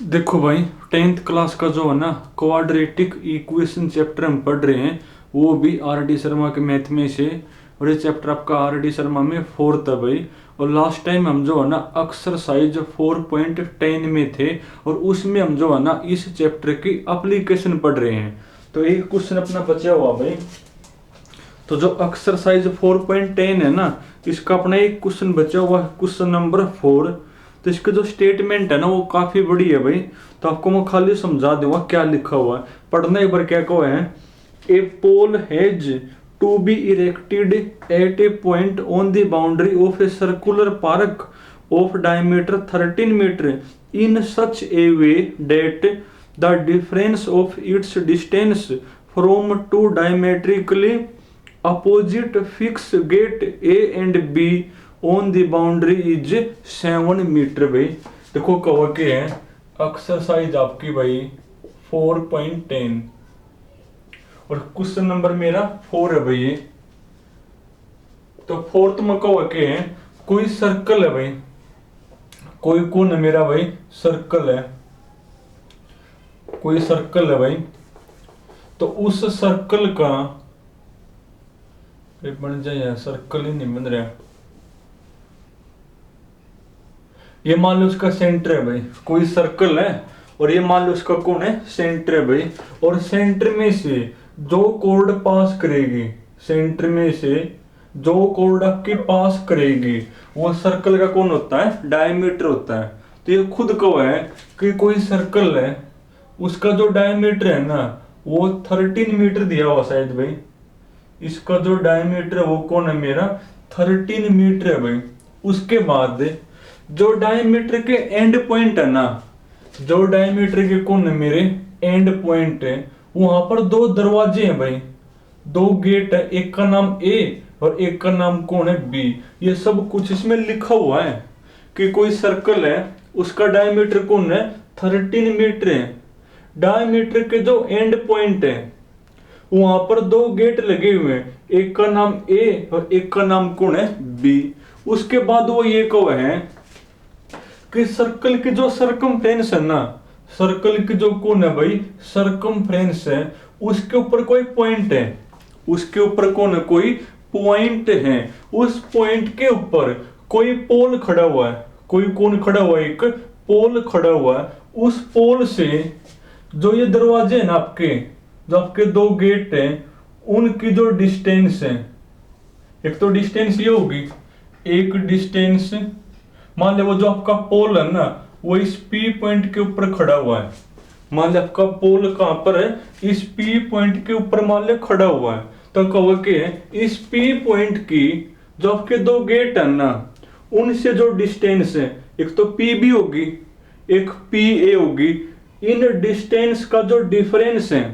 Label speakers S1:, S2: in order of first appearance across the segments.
S1: देखो भाई, 10th class का जो है ना क्वाड्रेटिक इक्वेशन चैप्टर हम पढ़ रहे हैं, वो भी आर डी शर्मा के मैथ में से। और ये चैप्टर आपका आर डी शर्मा में 4th है भाई। और लास्ट टाइम हम जो है ना एक्सरसाइज 4.10 में थे, और उसमें हम जो है ना इस चैप्टर की एप्लीकेशन पढ़ रहे हैं। तो एक क्वेश्चन अपना बचा हुआ भाई। तो जो एक्सरसाइज 4.10 है ना, इसका अपना एक क्वेश्चन बचा हुआ है, क्वेश्चन नंबर 4। तो इसका जो स्टेटमेंट है ना वो काफी बड़ी है भाई। तो आपको मैं खाली समझा दूंगा क्या लिखा हुआ है, पढ़ना एक बार। क्या कहो है, a pole has to be erected at a point on the boundary of a circular park of diameter 13 metre in such a way that the difference of its distance from two diametrically opposite fix gate A and B on the boundary is 7 metre भाई। देखो कहो के है exercise आपकी भाई 4.10 और question number मेरा 4 है भाई ये। तो फोर्थ में कहो के है कोई सर्कल है भाई, कोई कौन है मेरा भाई, सर्कल है, कोई सर्कल है भाई। तो उस सर्कल का बन जाए, सर्कल ही नहीं बन रहा। ये मान लो उसका सेंटर है भाई, कोई सर्कल है और ये मान लो उसका कौन है, सेंटर है भाई। और सेंटर में से जो कोड पास करेगी, सेंटर में से जो कोड आपके पास करेगी वो सर्कल का कौन होता है, डायमीटर होता है। तो ये खुद को है कि कोई सर्कल है, उसका जो डायमीटर है ना वो 13 मीटर दिया हुआ शायद भाई। इसका जो डायमीटर है वो कौन है मेरा, 13 मीटर है भाई। उसके बाद जो डायमीटर के एंड पॉइंट है ना, जो डायमीटर के कौन है मेरे एंड पॉइंट है, वहां पर दो दरवाजे हैं भाई, दो गेट है, एक का नाम ए और एक का नाम कौन है बी। ये सब कुछ इसमें लिखा हुआ है कि कोई सर्कल है, उसका डायमीटर कौन है, 13 मीटर है। डायमीटर के जो एंड पॉइंट है वहां पर दो गेट लगे हुए हैं, एक का नाम ए और एक का नाम कौन है, बी। उसके बाद वो ये कहो है कि सर्कल की जो सरकमफ्रेंस है ना, सर्कल की जो कौन है भाई, सरकमफ्रेंस है, उसके ऊपर कोई पॉइंट है, उसके ऊपर कौन है, कोई पॉइंट है। उस पॉइंट के ऊपर कोई पोल खड़ा हुआ है, कोई कौन खड़ा हुआ है, एक पोल खड़ा हुआ है। उस पोल से जो ये दरवाजे हैं ना आपके, जो आपके दो गेट हैं, उनकी जो डिस्टेंस है, एक तो डिस्टेंस ये होगी, एक डिस्टेंस मान लो वो जो आपका पोल है ना वो इस पी पॉइंट के ऊपर खड़ा हुआ है। मान लो आपका पोल कहां पर है, इस पी पॉइंट के ऊपर मान लो खड़ा हुआ है। तो कहो कि इस पी पॉइंट की जो आपके दो गेट है ना उनसे जो डिस्टेंस है, एक तो पी बी होगी, एक पी ए होगी। इन डिस्टेंस का जो डिफरेंस है,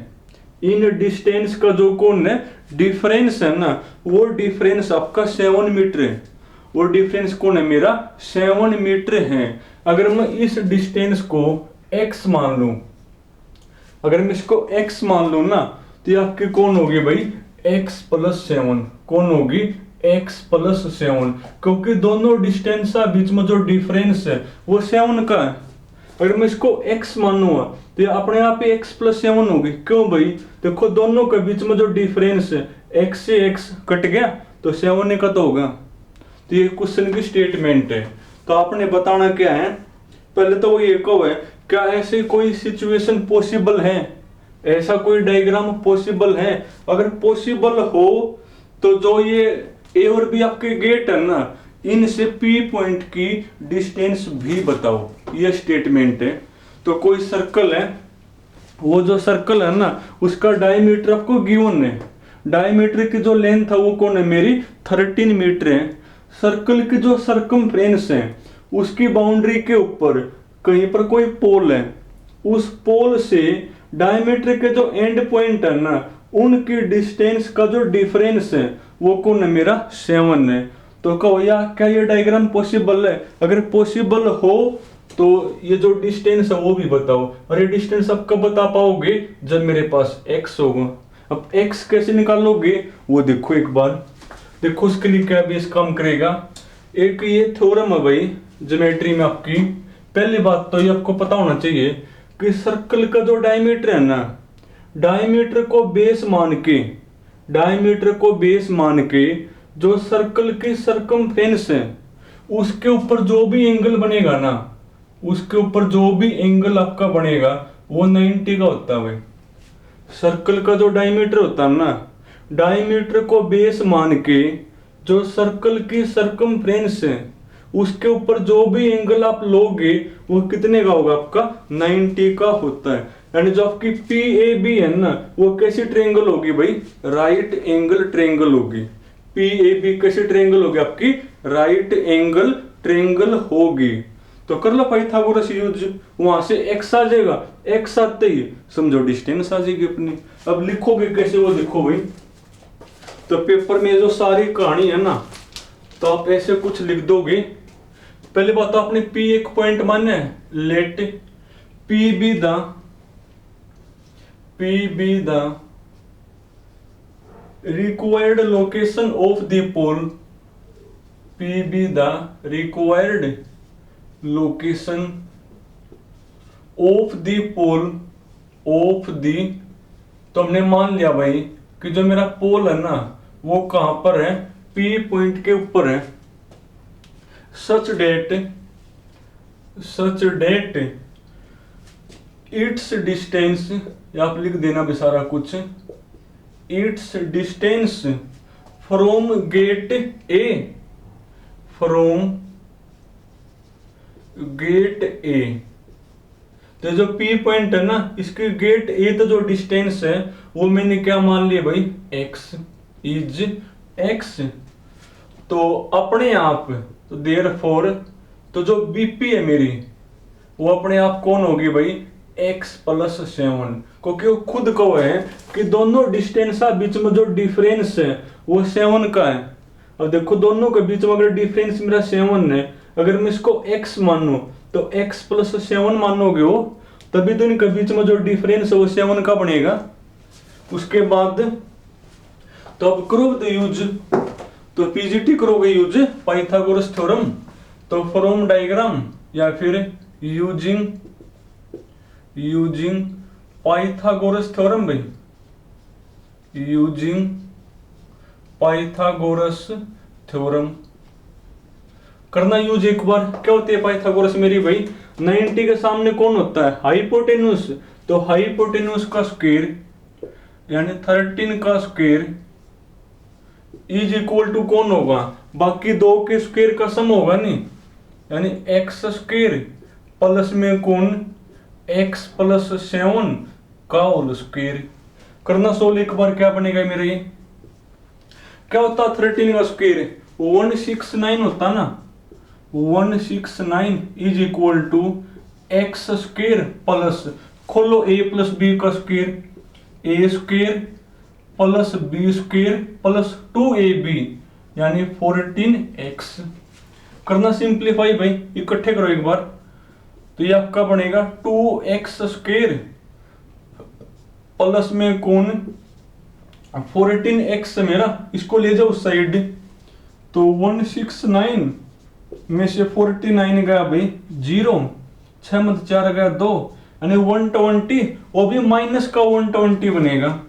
S1: इन डिस्टेंस का जो कौन है, डिफरेंस है ना, वो डिफरेंस आपका 7 मीटर है। वो डिफरेंस कौन है मेरा, 7 मीटर है। अगर मैं इस डिस्टेंस को x मान लूं, अगर मैं इसको x मान लूं ना, तो ये आपकी कौन होगी भाई, x + 7। कौन होगी, x + 7, क्योंकि दोनों डिस्टेंस के बीच में जो डिफरेंस है वो 7 का है। अगर मैं इसको x मानूंगा तो ये अपने आप ही x + 7 होगी। क्यों भाई, देखो दोनों के बीच में जो डिफरेंस है, x से x कट गया तो 7 का तो होगा। तो ये क्वेश्चन की स्टेटमेंट है। तो आपने बताना क्या है, पहले तो वो ये कहो है क्या ऐसी कोई सिचुएशन पॉसिबल है, ऐसा कोई डायग्राम पॉसिबल है। अगर पॉसिबल हो तो जो ये ए और बी आपके गेट है ना, इनसे पी पॉइंट की डिस्टेंस भी बताओ। ये स्टेटमेंट है। तो कोई सर्कल है, वो जो सर्कल है ना उसका डायमीटर आपको गिवन है, डायमीटर की जो लेंथ है वो कौन है मेरी, 13 मीटर है। सर्कल की जो सरकमफ्रेंस है उसकी बाउंड्री के ऊपर कहीं पर कोई पोल है, उस पोल से डायमीटर के जो एंड पॉइंट है ना उनकी डिस्टेंस का जो डिफरेंस है वो कौन है मेरा, 7 है। तो कहो या क्या ये डायग्राम पॉसिबल है। अगर पॉसिबल हो तो ये जो डिस्टेंस है वो भी बताओ। और ये डिस्टेंस आप कब बता पाओगे, जब मेरे पास x होगा। अब x कैसे निकालोगे वो देखो एक बार। देखो उसके लिए क्या बेस काम करेगा, एक ये थ्योरम है भाई ज्योमेट्री में आपकी, पहली बात तो ये आपको पता होना चाहिए कि सर्कल का जो डायमीटर है ना, डायमीटर को बेस मान के, डायमीटर को बेस मान के जो सर्कल की सरकमफ्रेंस है उसके ऊपर जो भी एंगल बनेगा ना, उसके ऊपर जो भी एंगल आपका बनेगा वो 90 का होता है भाई। सर्कल का जो डायमीटर होता है ना, डायमीटर को बेस मान के जो सर्कल की सरकमफ्रेंस है उसके ऊपर जो भी एंगल आप लोगे वो कितने का होगा, आपका 90 का होता है। यानी जो आपकी पी ए बी है ना वो कैसी ट्रेंगल होगी भाई, राइट एंगल ट्रेंगल होगी। पी ए बी कैसी ट्रेंगल होगी, आपकी राइट एंगल ट्रेंगल होगी। तो कर लो पाइथागोरस यूज, वहां से एक्स आ जाएगा, एक्स आते ही समझो डिस्टेंस आ जाएगी अपनी। अब लिखोगे कैसे वो देखो भाई, तो पेपर में जो सारी कहानी है ना तो आप ऐसे कुछ लिख दोगे। पहले बात तो आपने P एक पॉइंट माने, let P be the required location of the pole, P be the required location of the pole of the. तो हमने मान लिया भाई कि जो मेरा पोल है ना वो कहां पर है, P पॉइंट के ऊपर है। सच डेट इट्स डिस्टेंस, या आप लिख देना भी सारा कुछ, it's distance from gate A, from gate ए। तो जो P पॉइंट है ना इसके गेट ए तो जो डिस्टेंस है वो मैंने क्या मान लिया भाई, x इज x। तो अपने आप तो देयरफॉर तो जो बीपी है मेरी वो अपने आप कौन होगी भाई, x प्लस 7, क्योंकि वो खुद को है कि दोनों डिस्टेंस बीच में जो डिफरेंस है वो 7 का है। अब देखो दोनों के बीच में अगर डिफरेंस मेरा 7 है, अगर मैं इसको x मानू तो x प्लस 7 मानोगे हो, तभी तो इनके बीच में जो डिफरेंस है वो 7 का बनेगा। उसके बाद तो अब करो द यूज, तो पीजीटी करोगे यूज पाइथागोरस थ्योरम। तो फ्रॉम डायग्राम या फिर यूजिंग पाइथागोरस थ्योरम भाई, यूजिंग पाइथागोरस थ्योरम करना यूज एक बार। क्या होती है पाइथागोरस मेरी भाई, 90 के सामने कौन होता है, हाइपोटेन्यूस। तो हाइपोटेन्यूस का स्क्वायर यानी 13 का स्क्वायर इज इक्वल टू कौन होगा, बाकी दो के स्क्वायर का सम होगा नहीं, यानी एक्स स्क्वायर प्लस में कौन x प्लस 7 का होल स्क्वायर। करना सोल्व एक बार, क्या बनेगा मेरे, ये क्या होता 13 का स्क्वायर 169 होता ना, 169 is equal to x square plus, खोलो a प्लस बी का square, A square plus B square plus 2ab यानी 14x। करना सिंप्लीफाई भाई, इकट्ठे करो एक बार। तो ये आपका बनेगा 2x स्क्वायर प्लस में कौन 14x मेरा, इसको ले जाओ उस साइड। तो 169 में से 49 गया भाई 0, 6 मत 4 गया 2, यानी 120, वो भी माइनस का 120 बनेगा,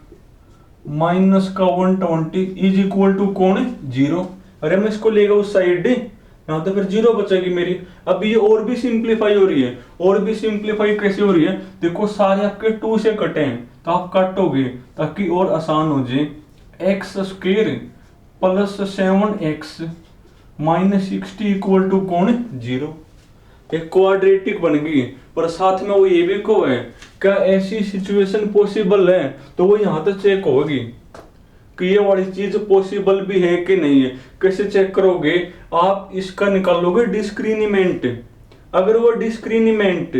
S1: माइनस का 120 इज इक्वल टू कौन 0। अरे मैं इसको लेगा उस साइड, यहाँ तो फिर 0 बचेगी मेरी। अब ये और भी सिंप्लीफाई हो रही है, और भी सिंप्लीफाई कैसे हो रही है, देखो सारे आपके 2 से कटे हैं तो आप काटोगे ताकि और आसान हो जाए। X square plus 7x minus 60 equal to कौन 0। एक क्वाड्रेटिक बन गई, पर साथ में वो ये भी को है क्या ऐसी सिचुएशन पॉसिबल है, तो वो यहाँ तक चेक होगी कि ये वाली चीज पॉसिबल भी है कि नहीं है। कैसे चेक करोगे, आप इसका निकालोगे डिस्क्रिमिनेंट। अगर वो डिस्क्रिमिनेंट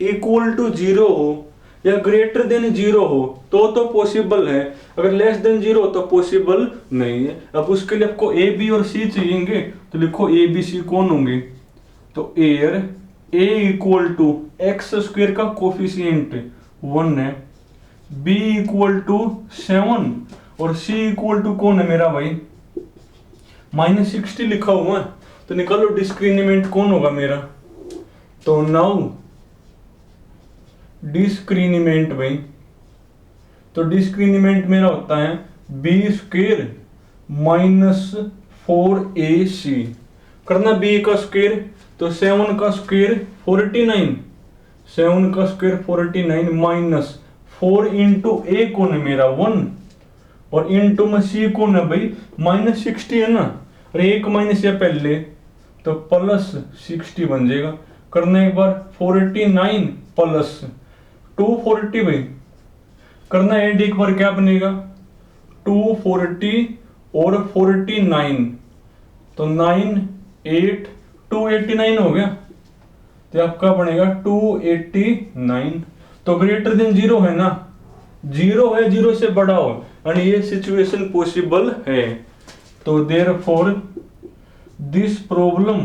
S1: इक्वल टू 0 हो या ग्रेटर देन 0 हो तो पॉसिबल है, अगर लेस देन 0 हो तो पॉसिबल नहीं है। अब उसके लिए आपको ए बी और सी चाहिए, तो लिखो ए बी सी कौन होंगे, तो एयर a equal to x square का कोफिशिएंट 1 है, b इक्वल टू 7 और c इक्वल टू कौन है मेरा भाई माइनस 60 लिखा हुआ है। तो निकालो डिस्क्रिमिनेंट कौन होगा मेरा, तो नाउ डिस्क्रिमिनेंट भाई, तो डिस्क्रिमिनेंट मेरा होता है बी स्क्वेयर माइनस 4ac। करना बी का स्क्वेयर, तो 7 का स्क्वेयर 49, 7 का स्क्वेयर 49 माइनस 4 इंटू ए कौन है मेरा 1 और इंटू में सी कौन है भाई माइनस 60 है ना, और एक माइनस या पहले तो प्लस 60 बन जाएगा। करना एक बार 49 प्लस 240 भाई, करना एड एक बार क्या बनेगा 240 और 49 तो 9 8 289 हो गया, तो आपका बनेगा 289। तो ग्रेटर देन 0 है ना, 0 है 0 से बड़ा हो और ये सिचुएशन पॉसिबल है। तो therefore this problem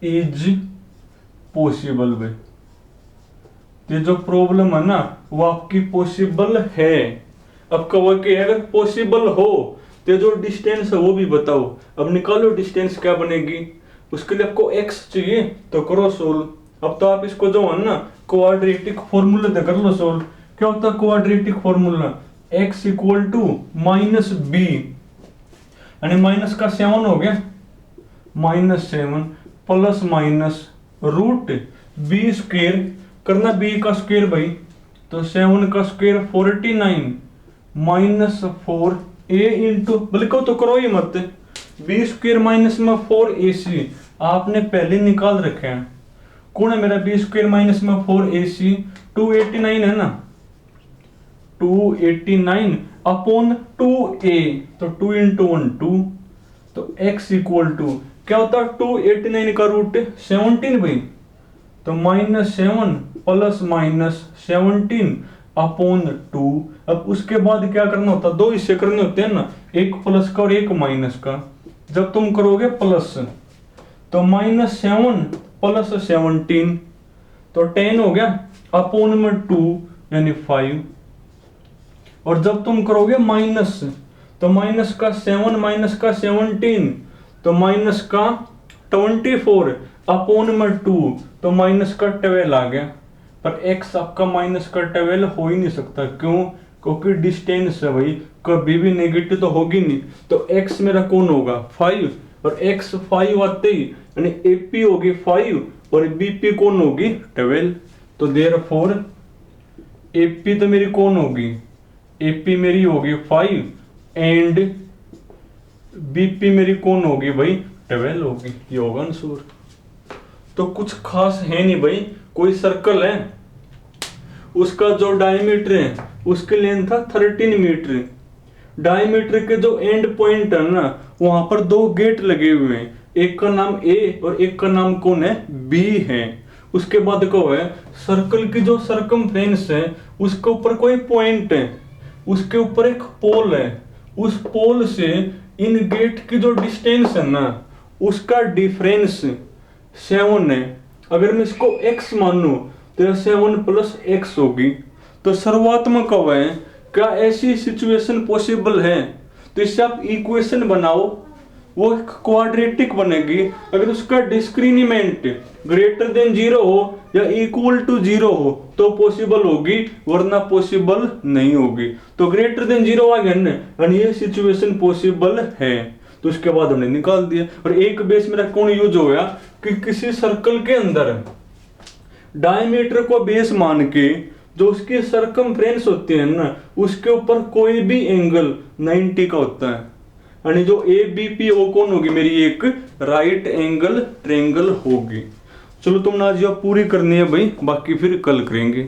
S1: is possible भाई, ये जो प्रॉब्लम है ना वो आपकी पॉसिबल है। अब कहो कि अगर पॉसिबल हो तो जो डिस्टेंस है वो भी बताओ। अब निकालो डिस्टेंस क्या बनेगी, उसके लिए आपको x चाहिए तो करो सोल्व। अब तो आप इसको जो है ना क्वाड्रेटिक फॉर्मूला दे कर लो सोल्व। क्या होता है quadratic formula, x equal to minus b, यानी माइनस का 7 हो गया, -7 plus minus root b square. करना बी का स्क्वेयर भाई, तो 7 का स्क्वेयर 49 माइनस 4 ए इंटू, बल्कि तो करो ही मत, बी स्क्वेयर माइनस में 4ac आपने पहले निकाल रखे हैं। कौन है मेरा बी स्क्वेयर माइनस में 4ac 289 है ना, 289 अपॉन 2a, तो 2 इंटू 1 2, तो x इक्वल टू क्या होता है 289 का रूट 17 भाई, तो -7 प्लस माइनस 17 अपॉन 2। अब उसके बाद क्या करना होता है, दो हिस्से करने होते हैं ना, एक प्लस का और एक माइनस का। जब तुम करोगे प्लस तो -7 प्लस 17 तो 10 हो गया, अपॉन में 2 यानी 5। और जब तुम करोगे माइनस तो माइनस का 7 माइनस का 17 तो माइनस का 24 अपॉन में 2 तो माइनस का 12 आ गया। पर x आपका माइनस का 12 हो ही नहीं सकता, क्यों, क्योंकि डिस्टेंस है भाई, कभी भी नेगेटिव तो होगी नहीं। तो x मेरा कौन होगा 5, और x 5 आते ही यानी AP होगी 5 और BP कौन होगी 12। तो देयरफॉर AP तो मेरी कौन होगी, AP मेरी होगी 5 एंड BP मेरी कौन होगी भाई 12 होगी। ये होगा आंसर। तो कुछ खास है नहीं भाई, कोई सर्कल है, उसका जो डायमीटर है उसकी लेंथ था 13 मीटर। डायमीटर के जो एंड पॉइंट है ना वहां पर दो गेट लगे हुए हैं, एक का नाम A और एक का नाम कौन है B है। उसके बाद को है सर्कल की जो सरकमफ्रेंस है उसके ऊपर कोई पॉइंट है, उसके ऊपर एक पोल है, उस पोल से इन गेट की जो डिस्टेंस है ना उसका डिफरेंस 7 है। अगर मैं इसको x मानूं तो 7 प्लस x होगी। तो शुरुआत्मक कब है, क्या ऐसी सिचुएशन पॉसिबल है, तो इससे आप इक्वेशन बनाओ, वो क्वाड्रेटिक बनेगी अगर उसका डिस्क्रिमिनेंट ग्रेटर देन 0 हो या इक्वल टू 0 हो तो पॉसिबल होगी, वरना पॉसिबल नहीं होगी। तो ग्रेटर देन 0 आ गया ना, और ये सिचुएशन पॉसिबल है, तो उसके बाद हमने निकाल दिया। और एक बेस मेरा कौन यूज हो गया कि किसी सर्कल के अंदर डायमीटर को बेस मान के जो उसकी सरकमफ्रेंस होती है ना उसके ऊपर कोई भी एंगल 90 का होता है, यानी जो ABP वो कौन होगी मेरी एक राइट एंगल ट्रायंगल होगी। चलो तुम आज पूरी करनी है भाई, बाकी फिर कल करेंगे।